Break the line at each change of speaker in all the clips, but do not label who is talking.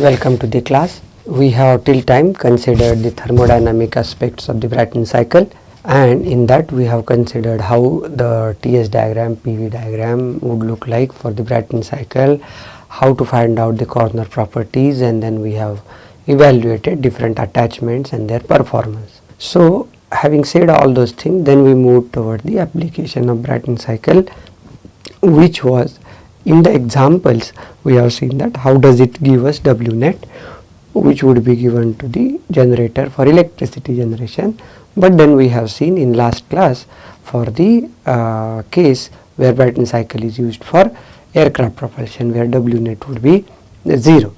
Welcome to the class. We have till time considered the thermodynamic aspects of the Brayton cycle, and in that we have considered how the TS diagram, PV diagram would look like for the Brayton cycle, how to find out the corner properties, and then we have evaluated different attachments and their performance. So having said all those things, then we moved toward the application of Brayton cycle, which was in the examples we have seen that how does it give us W net, which would be given to the generator for electricity generation. But then we have seen in last class for the case where Brayton cycle is used for aircraft propulsion, where W net would be 0.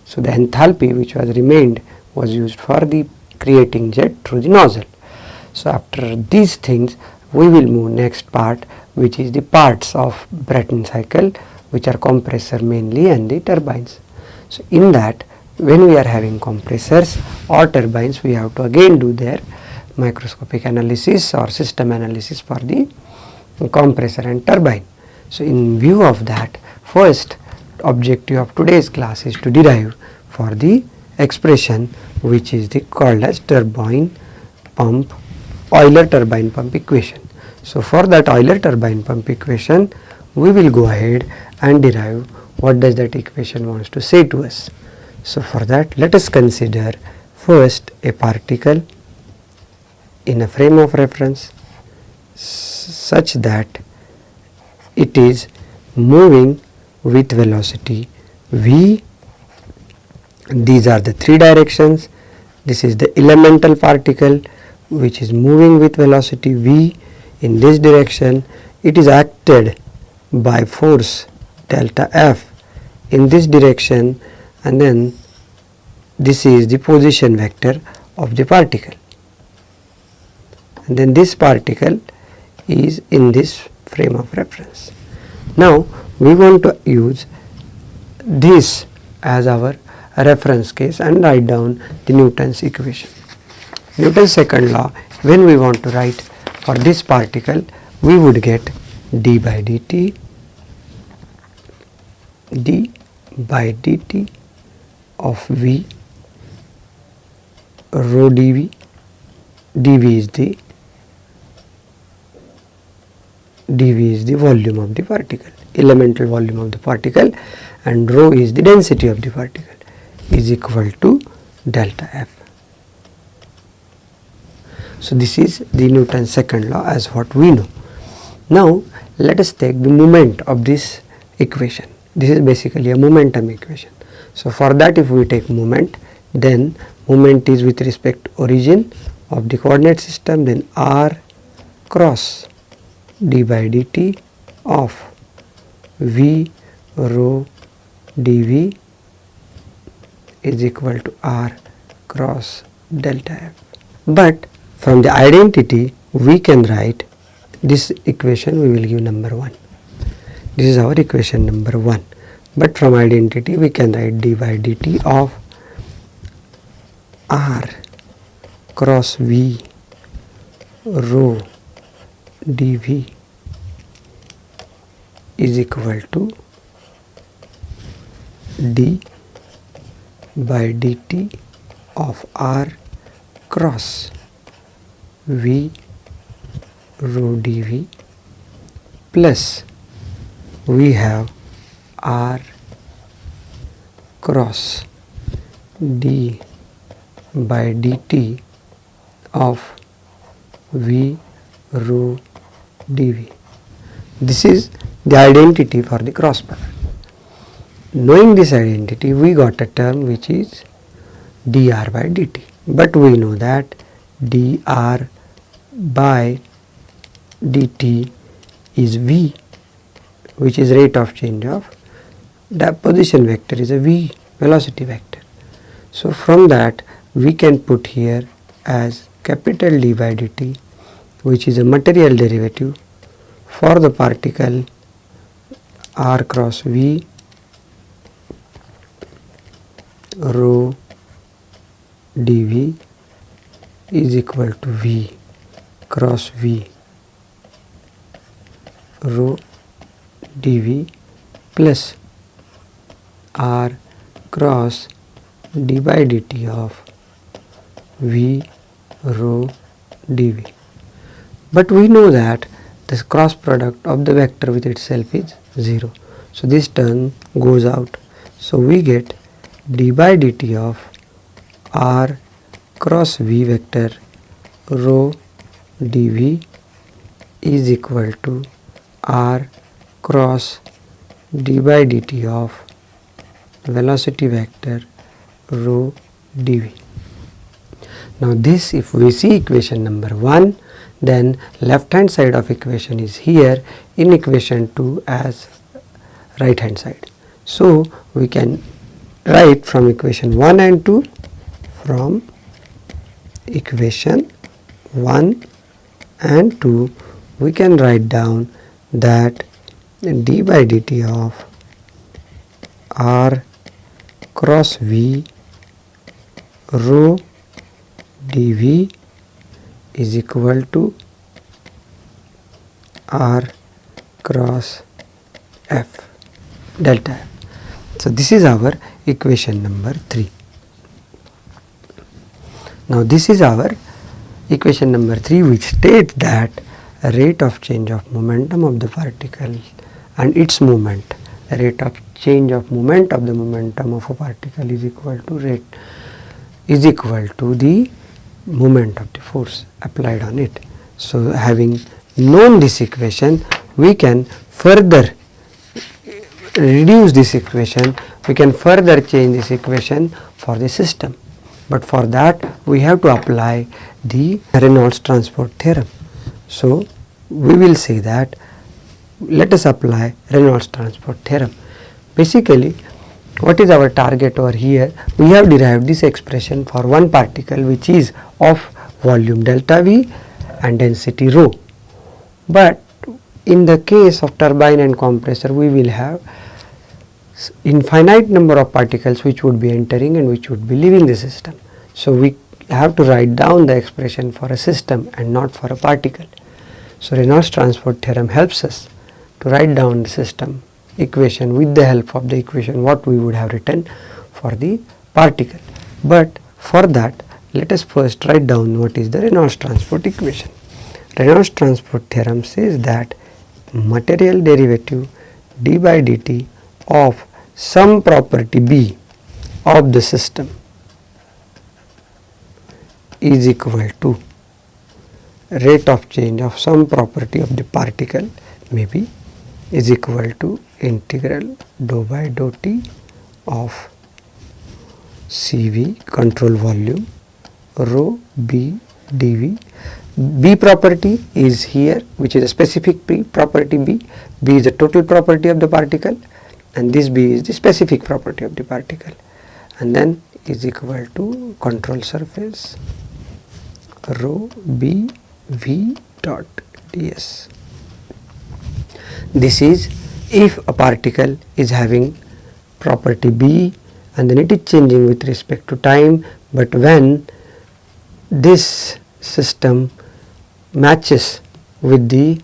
So the enthalpy which was remained was used for the creating jet through the nozzle. So after these things we will move next part, which is the parts of Brayton cycle, which are compressor mainly and the turbines. So in that, when we are having compressors or turbines, we have to again do their microscopic analysis or system analysis for the compressor and turbine. So in view of that, first objective of today's class is to derive for the expression which is called as turbine pump, Euler turbine pump equation. So for that Euler turbine pump equation, we will go ahead and derive what does that equation wants to say to us. So for that, let us consider first a particle in a frame of reference such that it is moving with velocity v. These are the three directions. This is the elemental particle which is moving with velocity v in this direction. It is acted by force delta F in this direction, and then this is the position vector of the particle, and then this particle is in this frame of reference. Now we want to use this as our reference case and write down the Newton's equation. Newton's second law, when we want to write for this particle, we would get d by dt of v rho dv. dv is the volume of the particle, elemental volume of the particle, and rho is the density of the particle, is equal to delta F. So this is the Newton's second law as what we know. Now let us take the moment of this equation. This is basically a momentum equation. So for that, if we take moment, then moment is with respect to origin of the coordinate system, then r cross d by dt of v rho dv is equal to r cross delta F. But from the identity we can write this equation, we will give number 1. This is our equation number 1. But from identity we can write d by dt of r cross v rho dv is equal to d by dt of r cross v rho dv plus we have r cross d by dt of v rho dv. This is the identity for the cross product. Knowing this identity, we got a term which is dr by dt, but we know that dr by dt is v, which is rate of change of the position vector, is a v velocity vector. So from that we can put here as capital D by dt, which is a material derivative for the particle r cross v rho dv is equal to v cross v rho dv plus r cross d by dt of v rho dv. But we know that this cross product of the vector with itself is 0. So this term goes out. So we get d by dt of r cross v vector rho dv is equal to r cross d by dt of velocity vector rho dv. Now this, if we see equation number 1, then left hand side of equation is here, in equation 2 as right hand side. So we can write from equation 1 and 2, from equation 1 and 2 we can write down that d by dt of r cross v rho dv is equal to r cross f delta f. So this is our equation number 3. Now this is our equation number 3, which states that a rate of change of momentum of the particle and its moment, the rate of change of moment of the momentum of a particle is equal to the moment of the force applied on it. So having known this equation, we can further reduce this equation, we can further change this equation for the system. But for that we have to apply the Reynolds transport theorem. So we will say that let us apply Reynolds transport theorem. Basically, what is our target over here? We have derived this expression for one particle which is of volume delta V and density rho. But in the case of turbine and compressor, we will have infinite number of particles which would be entering and which would be leaving the system. So we have to write down the expression for a system and not for a particle. So Reynolds transport theorem helps us to write down the system equation with the help of the equation what we would have written for the particle. But for that, let us first write down what is the Reynolds transport equation. Reynolds transport theorem says that material derivative d by dt of some property B of the system is equal to rate of change of some property of the particle maybe is equal to integral dou by dou t of CV control volume rho B dV. B property is here, which is a specific property B. B is the total property of the particle and this B is the specific property of the particle, and then is equal to control surface rho B V dot ds. This is if a particle is having property B and then it is changing with respect to time, but when this system matches with the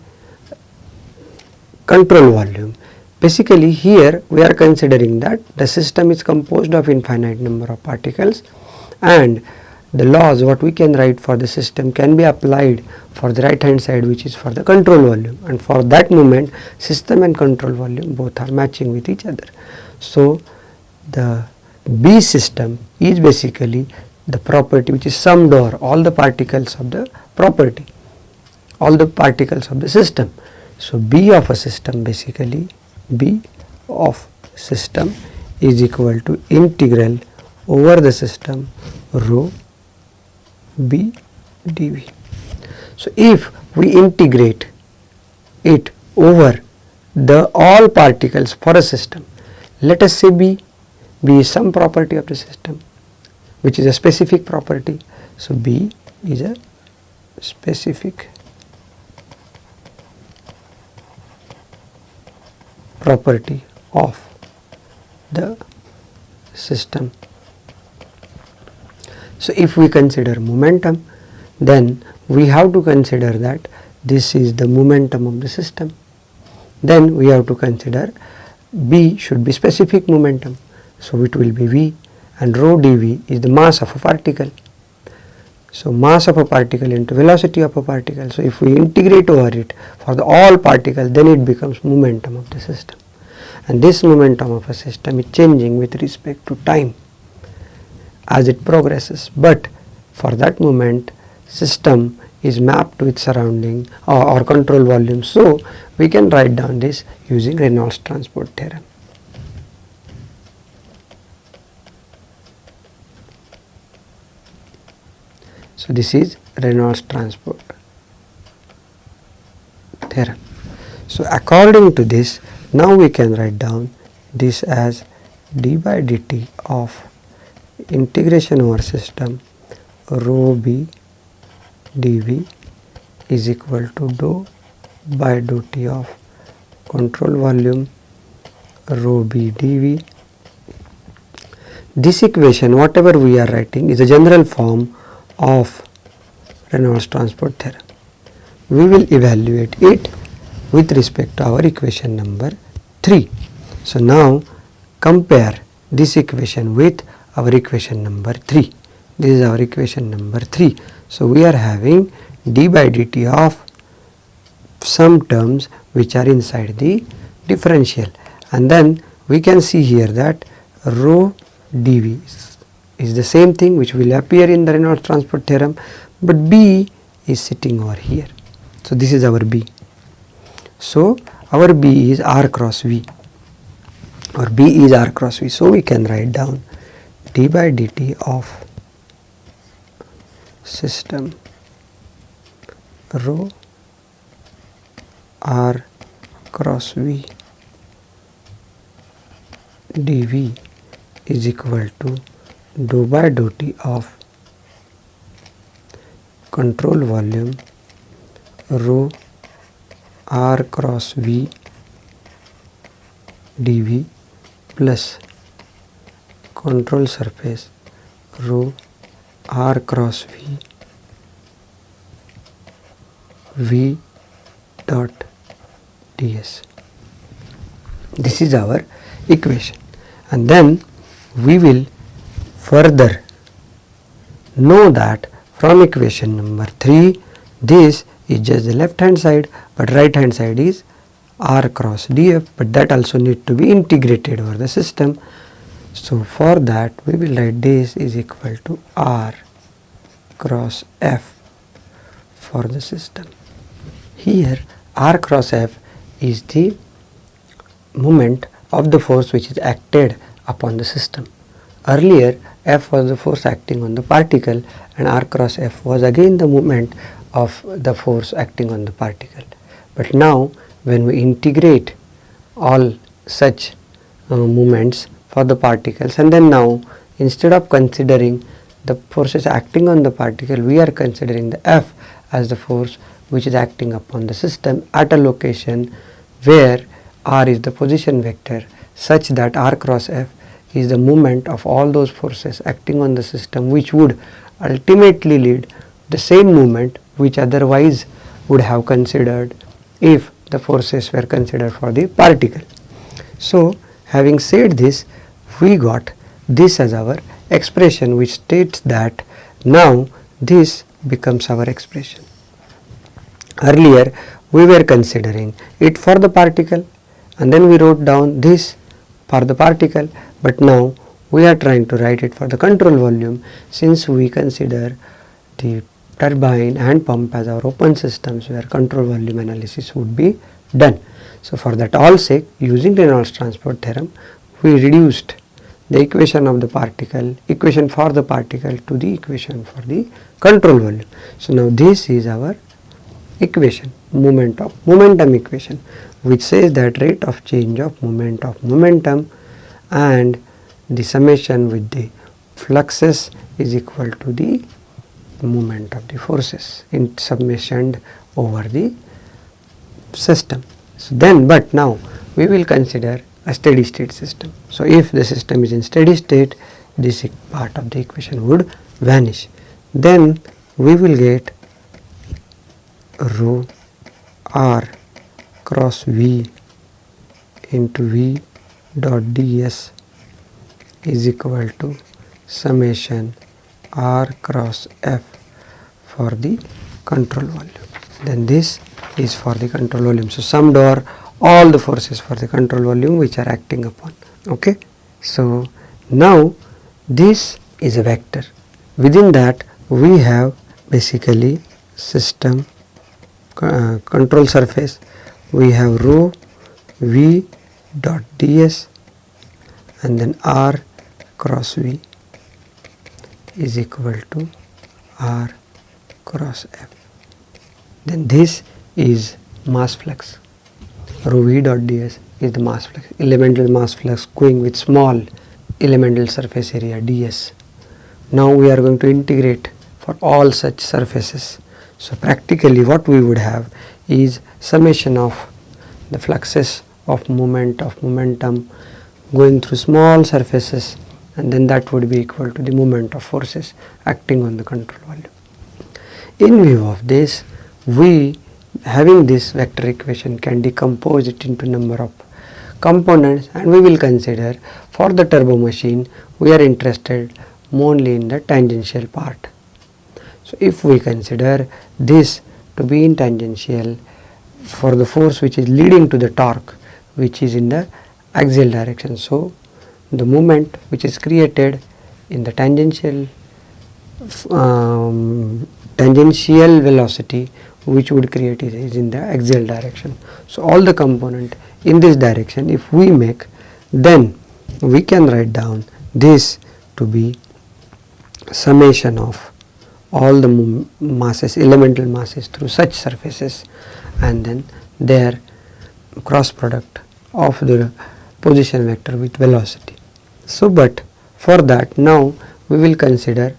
control volume. Basically here we are considering that the system is composed of infinite number of particles and the laws what we can write for the system can be applied for the right hand side, which is for the control volume, and for that moment system and control volume both are matching with each other. So the B system is basically the property which is summed over all the particles of the property, all the particles of the system. So B of a system, basically B of system is equal to integral over the system rho B dV. So if we integrate it over the all particles for a system, let us say B is some property of the system which is a specific property. So B is a specific property of the system. So if we consider momentum, then we have to consider that this is the momentum of the system. Then we have to consider B should be specific momentum. So it will be V, and rho dV is the mass of a particle. So mass of a particle into velocity of a particle. So if we integrate over it for the all particles, then it becomes momentum of the system. And this momentum of a system is changing with respect to time as it progresses. But for that moment, system is mapped with surrounding or control volume. So we can write down this using Reynolds transport theorem. So this is Reynolds transport theorem. So according to this, now we can write down this as d by dt of integration over system rho b dv is equal to dou by dou t of control volume rho b dv. This equation, whatever we are writing, is a general form of Reynolds transport theorem. We will evaluate it with respect to our equation number 3. So now compare this equation with our equation number 3. This is our equation number 3. So we are having d by dt of some terms which are inside the differential, and then we can see here that rho dv is the same thing which will appear in the Reynolds transport theorem, but b is sitting over here. So this is our b. So our b is r cross v, or b is r cross v. So we can write down d by dt of system rho r cross v dv is equal to dou by dou t of control volume rho r cross v dv plus control surface rho r cross v dot ds. This is our equation, and then we will further know that from equation number 3, this is just the left hand side, but right hand side is r cross df, but that also need to be integrated over the system. So for that we will write this is equal to r cross f for the system. Here r cross f is the moment of the force which is acted upon the system. Earlier F was the force acting on the particle, and r cross F was again the moment of the force acting on the particle. But now when we integrate all such moments for the particles, and then now instead of considering the forces acting on the particle, we are considering the F as the force which is acting upon the system at a location where r is the position vector, such that r cross F is the moment of all those forces acting on the system, which would ultimately lead the same moment which otherwise would have considered if the forces were considered for the particle. So having said this, we got this as our expression, which states that now this becomes our expression. Earlier we were considering it for the particle, and then we wrote down this for the particle, but now we are trying to write it for the control volume, since we consider the turbine and pump as our open systems where control volume analysis would be done. So for that all sake, using Reynolds transport theorem, we reduced the equation of the particle, equation for the particle, to the equation for the control volume. So now this is our equation, momentum equation, which says that rate of change of momentum and the summation with the fluxes is equal to the moment of the forces in summation over the system. So then, but now we will consider a steady state system. So if the system is in steady state, this part of the equation would vanish. Then we will get rho r cross v into v dot ds is equal to summation R cross F for the control volume. Then this is for the control volume. So summed over all the forces for the control volume which are acting upon. Okay. So now this is a vector. Within that we have basically system control surface. We have rho V dot ds and then R cross V is equal to R cross F. Then this is mass flux. Rho V dot ds is the mass flux, elemental mass flux going with small elemental surface area ds. Now we are going to integrate for all such surfaces. So practically what we would have is summation of the fluxes of moment of momentum going through small surfaces, and then that would be equal to the moment of forces acting on the control volume. In view of this, we having this vector equation can decompose it into number of components, and we will consider for the turbo machine we are interested mainly in the tangential part. So if we consider this to be in tangential for the force which is leading to the torque which is in the axial direction, so the moment which is created in the tangential velocity which would create it is in the axial direction. So all the component in this direction if we make, then we can write down this to be summation of all the masses, elemental masses through such surfaces, and then their cross product of the position vector with velocity. So but for that now we will consider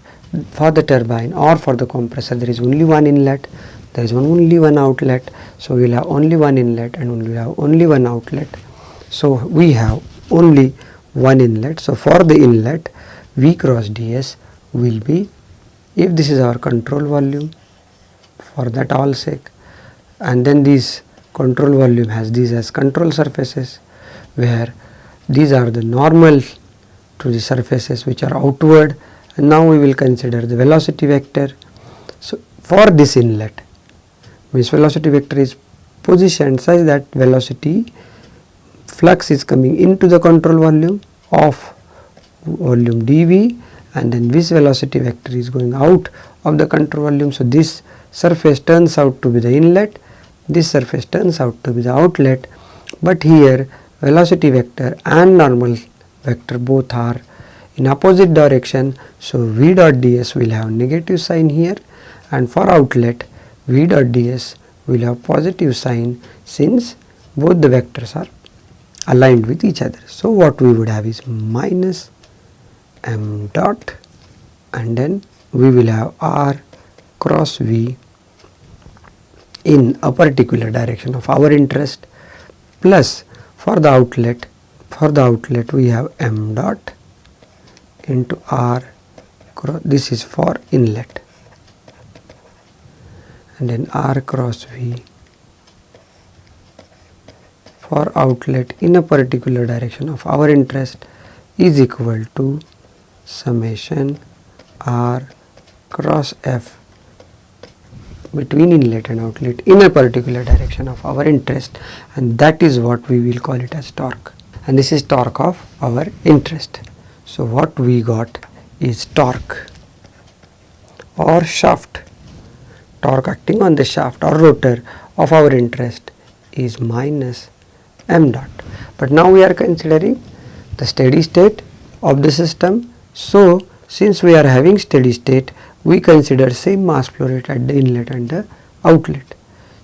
for the turbine or for the compressor there is only one inlet, there is only one outlet. So we will have only one inlet and we will have only one outlet. So we have only one inlet. So for the inlet V cross ds will be, if this is our control volume for that all sake, and then this control volume has these as control surfaces where these are the normal to the surfaces which are outward, and now we will consider the velocity vector. So for this inlet means velocity vector is positioned such that velocity flux is coming into the control volume of volume dV, and then this velocity vector is going out of the control volume. So this surface turns out to be the inlet, this surface turns out to be the outlet, but here velocity vector and normal vector both are in opposite direction. So V dot ds will have negative sign here, and for outlet V dot ds will have positive sign since both the vectors are aligned with each other. So what we would have is minus m dot, and then we will have R cross V in a particular direction of our interest, plus for the outlet we have m dot into R cross, this is for inlet, and then R cross V for outlet in a particular direction of our interest is equal to summation R cross F between inlet and outlet in a particular direction of our interest, and that is what we will call it as torque, and this is torque of our interest. So what we got is torque or shaft, torque acting on the shaft or rotor of our interest is minus m dot. But now we are considering the steady state of the system. So since we are having steady state, we consider same mass flow rate at the inlet and the outlet.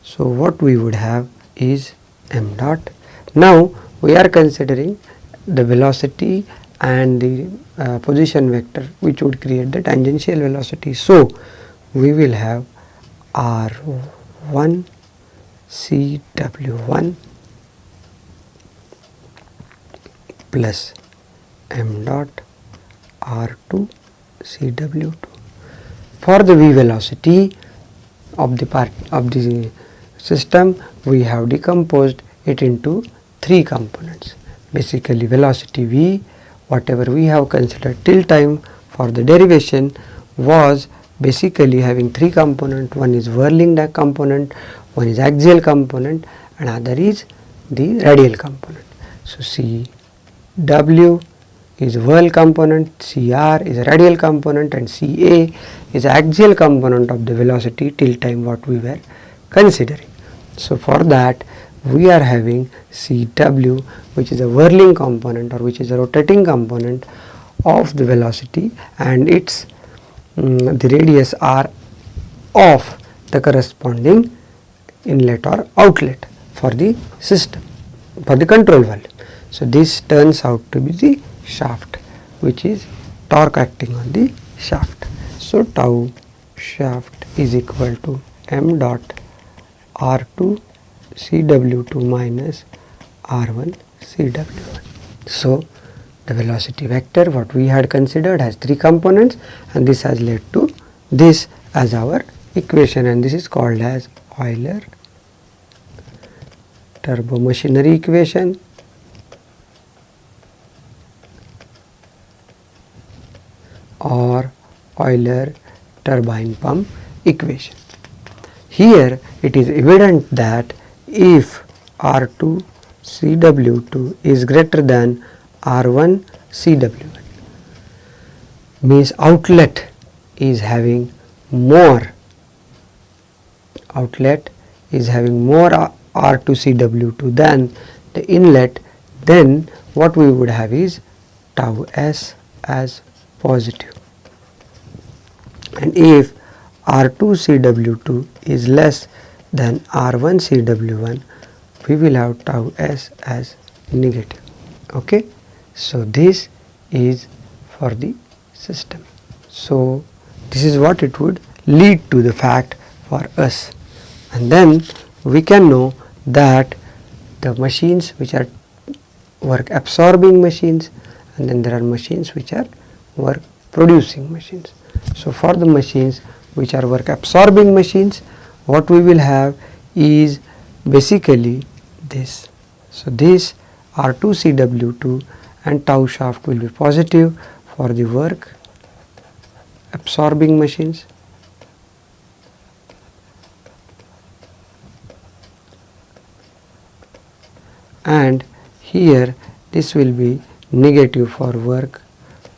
So what we would have is m dot. Now we are considering the velocity and the position vector which would create the tangential velocity. So we will have R1 CW1 plus m dot R2 CW2. For the V velocity of the part of the system, we have decomposed it into three components. Basically velocity V, whatever we have considered till time for the derivation was basically having three components. One is whirling component, one is axial component, and other is the radial component. So CW is whirl component, CR is a radial component, and CA is axial component of the velocity till time what we were considering. So for that we are having CW, which is a whirling component or which is a rotating component of the velocity, and its the radius R of the corresponding inlet or outlet for the system, for the control valve. So this turns out to be the shaft, which is torque acting on the shaft. So tau shaft is equal to m dot R2 CW2 minus R1 CW1. So the velocity vector what we had considered has three components, and this has led to this as our equation, and this is called as Euler turbomachinery equation or Euler turbine pump equation. Here it is evident that if R2 CW2 is greater than R1 CW1, means outlet is having more R2 CW2 than the inlet, then what we would have is tau s as positive, and if R2 CW2 is less than R1 CW1, we will have tau s as negative. Okay, so this is for the system. So this is what it would lead to the fact for us, and then we can know that the machines which are work absorbing machines, and then there are machines which are work producing machines. So for the machines which are work absorbing machines, what we will have is basically this. So this R2 CW2 and tau shaft will be positive for the work absorbing machines, and here this will be negative for work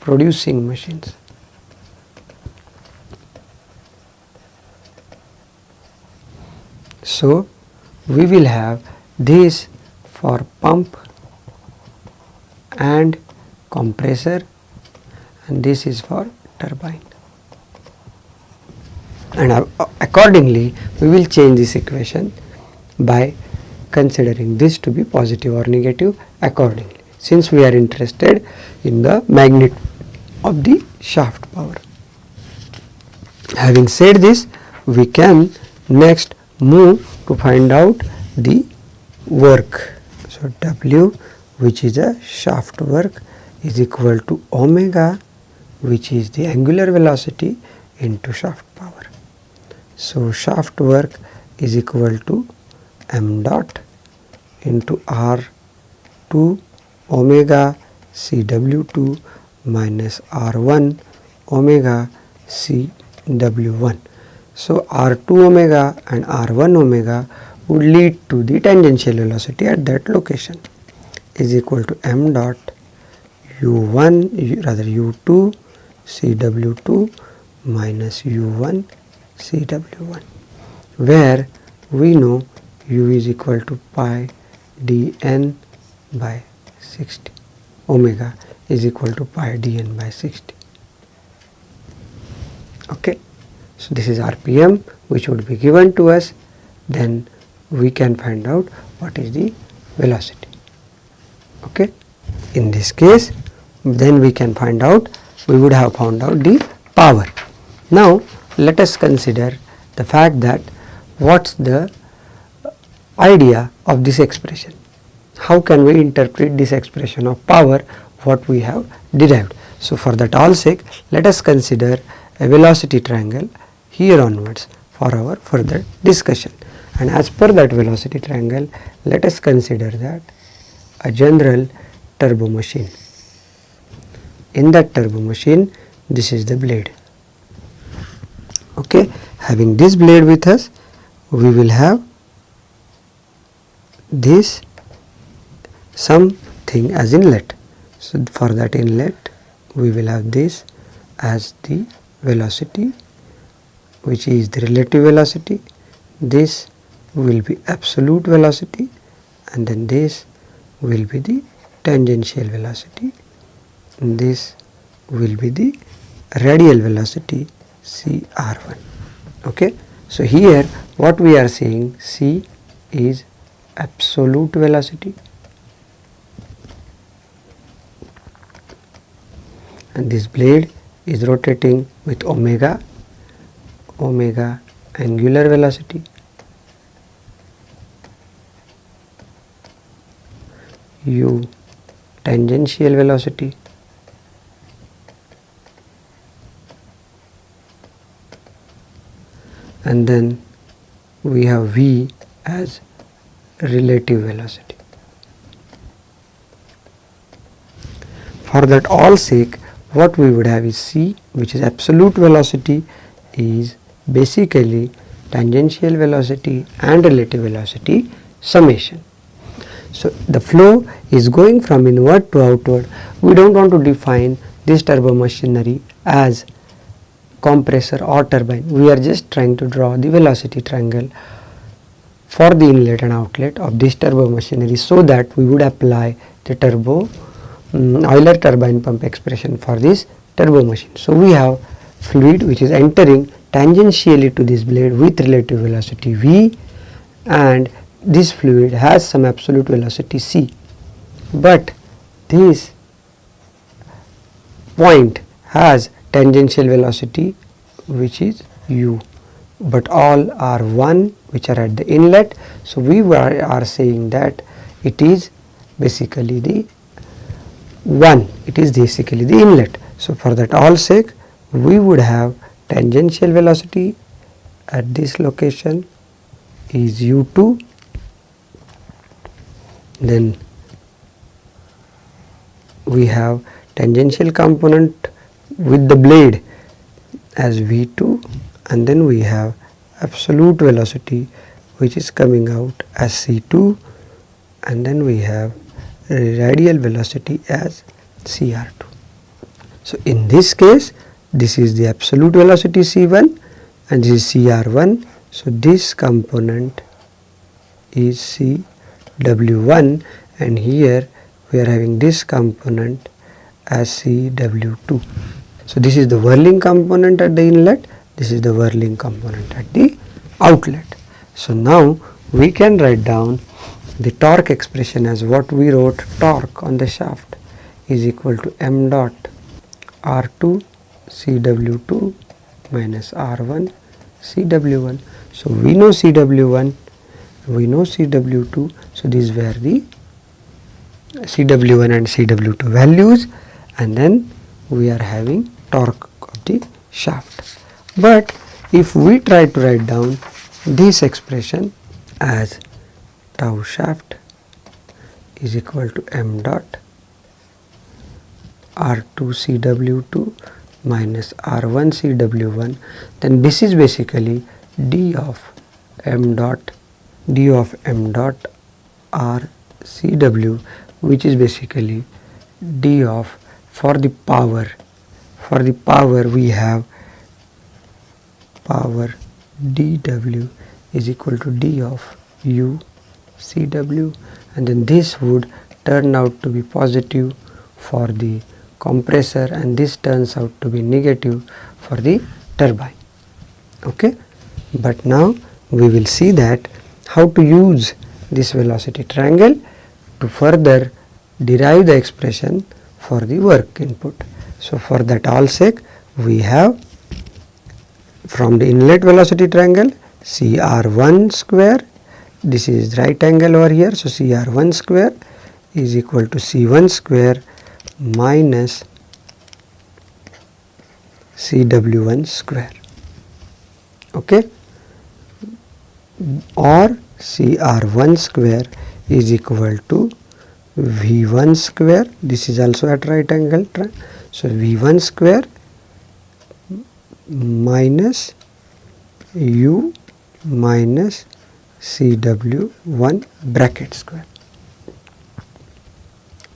producing machines. So we will have this for pump and compressor, and this is for turbine, and accordingly we will change this equation by considering this to be positive or negative accordingly, since we are interested in the magnitude of the shaft power. Having said this, we can next move to find out the work. So W, which is a shaft work, is equal to omega, which is the angular velocity, into shaft power. So shaft work is equal to m dot into R2 omega CW2 minus R1 omega CW1. So R2 omega and R1 omega would lead to the tangential velocity at that location, is equal to m dot U2 CW2 minus U1 CW1, where we know U is equal to pi dn by 60, omega is equal to pi dn by 60. Okay, so this is RPM which would be given to us, then we can find out what is the velocity. Okay, in this case then we can find out, we would have found out the power. Now let us consider the fact that what's the idea of this expression. How can we interpret this expression of power what we have derived? So for that all sake, let us consider a velocity triangle here onwards for our further discussion, and as per that velocity triangle, let us consider that a general turbo machine. In that turbo machine, this is the blade. Okay, having this blade with us, we will have this something as inlet. So for that inlet we will have this as the velocity, which is the relative velocity. This will be absolute velocity, and then this will be the tangential velocity, and this will be the radial velocity CR1. Okay, so here what we are saying, C is absolute velocity and this blade is rotating with omega angular velocity, u tangential velocity, and then we have v as relative velocity. For that all sake, what we would have is C, which is absolute velocity, is basically tangential velocity and relative velocity summation. So the flow is going from inward to outward. We don't want to define this turbo machinery as compressor or turbine. We are just trying to draw the velocity triangle for the inlet and outlet of this turbo machinery, so that we would apply the turbo Euler turbine pump expression for this turbo machine. So we have fluid which is entering tangentially to this blade with relative velocity v, and this fluid has some absolute velocity c, but this point has tangential velocity which is u, but all are 1 which are at the inlet. So we are saying that it is basically the 1, it is basically the inlet. So for that all sake, we would have tangential velocity at this location is u2, then we have tangential component with the blade as v2, and then we have absolute velocity which is coming out as c2, and then we have radial velocity as cr2. So in this case, this is the absolute velocity c1 and this is cr1. So this component is cw1, and here we are having this component as cw2. So this is the whirling component at the inlet, this is the whirling component at the outlet. So now we can write down the torque expression as what we wrote: torque on the shaft is equal to m dot r2 cw2 minus r1 cw1. So we know cw1, we know cw2, so these were the cw1 and cw2 values, and then we are having torque of the shaft. But if we try to write down this expression as tau shaft is equal to m dot r2 cw2 minus r1 cw1, then this is basically d of m dot r cw, which is basically d of, for the power we have power dw is equal to d of u cw, and then this would turn out to be positive for the compressor and this turns out to be negative for the turbine. Okay, but now we will see that how to use this velocity triangle to further derive the expression for the work input. So for that all sake, we have from the inlet velocity triangle CR1 square, this is right angle over here, so CR1 square is equal to C1 square minus CW1 square. Okay, or CR1 square is equal to V1 square, this is also at right angle, so V1 square minus u minus Cw1 bracket square.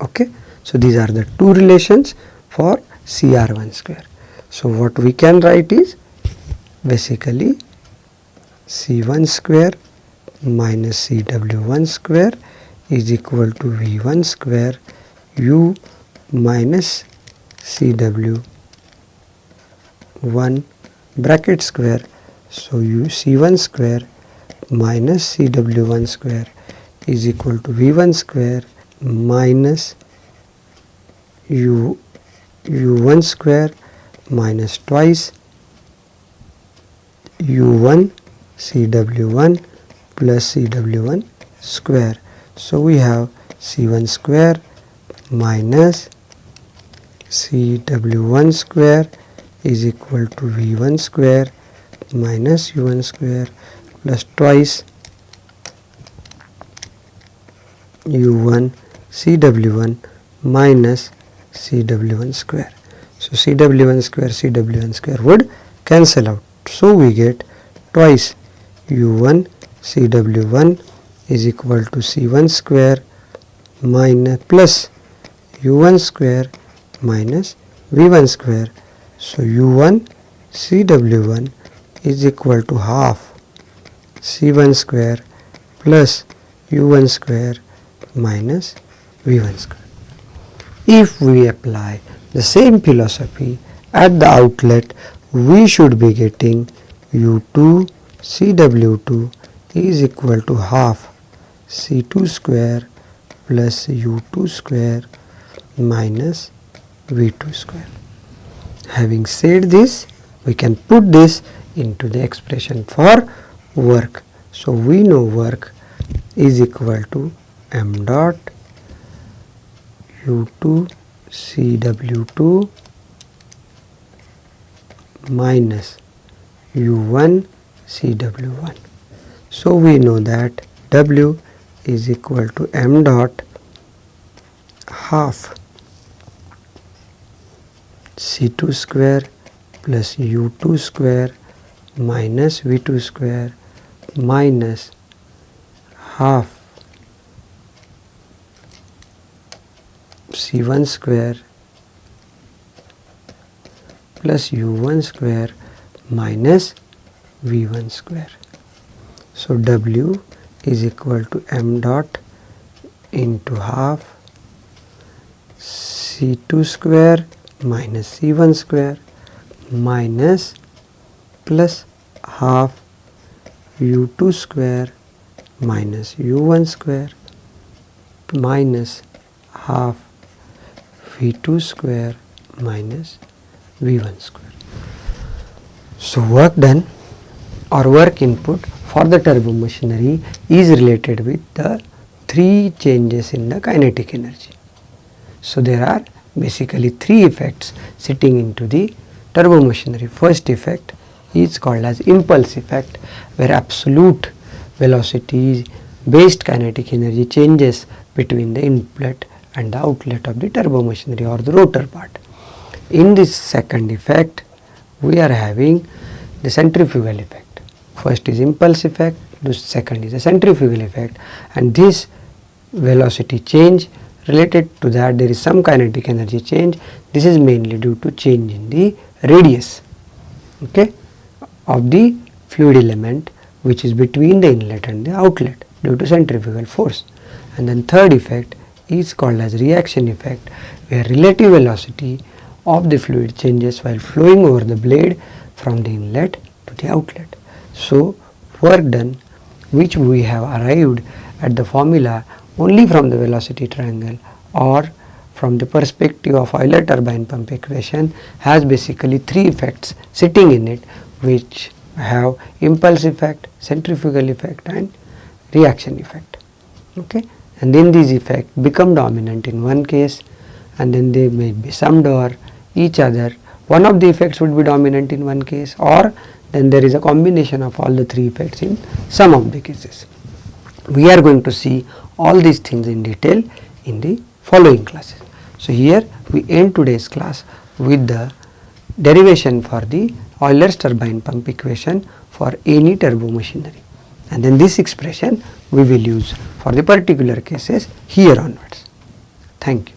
Okay. So, these are the two relations for Cr1 square. So, what we can write is basically C1 square minus Cw1 square is equal to V1 square u minus Cw1 bracket square. So, C1 square minus Cw1 square is equal to V1 square minus u1 square minus twice u1 Cw1 plus Cw1 square. So, we have C1 square minus Cw1 square is equal to V1 square minus u1 square plus twice u1 Cw1 minus Cw1 square. So, Cw1 square would cancel out. So, we get twice u1 Cw1 is equal to C1 square minus plus u1 square minus V1 square. So, u1 Cw1 is equal to half C1 square plus u1 square minus V1 square. If we apply the same philosophy at the outlet, we should be getting u2 Cw2 is equal to half C2 square plus u2 square minus V2 square. Having said this, we can put this into the expression for work. So, we know work is equal to m dot u2 Cw2 minus u1 Cw1. So, we know that W is equal to m dot half C2 square plus u2 square minus V2 square minus half C1 square plus u1 square minus V1 square. So, W is equal to m dot into half C2 square minus C1 square minus plus half u2 square minus u1 square minus half V2 square minus V1 square. So, work done or work input for the turbo machinery is related with the three changes in the kinetic energy. So, there are basically three effects sitting into the turbo machinery. First effect is called as impulse effect, where absolute velocity based kinetic energy changes between the inlet and the outlet of the turbo machinery or the rotor part. In this second effect, we are having the centrifugal effect. First is impulse effect, the second is the centrifugal effect, and this velocity change, related to that there is some kinetic energy change. This is mainly due to change in the radius, okay, of the fluid element which is between the inlet and the outlet due to centrifugal force. And then third effect is called as reaction effect, where relative velocity of the fluid changes while flowing over the blade from the inlet to the outlet. So, work done which we have arrived at the formula only from the velocity triangle or from the perspective of Euler turbine pump equation has basically three effects sitting in it, which have impulse effect, centrifugal effect and reaction effect, okay. And then these effects become dominant in one case, and then they may be summed over each other. One of the effects would be dominant in one case, or then there is a combination of all the three effects in some of the cases. We are going to see all these things in detail in the following classes. So, here we end today's class with the derivation for the Euler's turbine pump equation for any turbo machinery, and then this expression we will use for the particular cases here onwards. Thank you.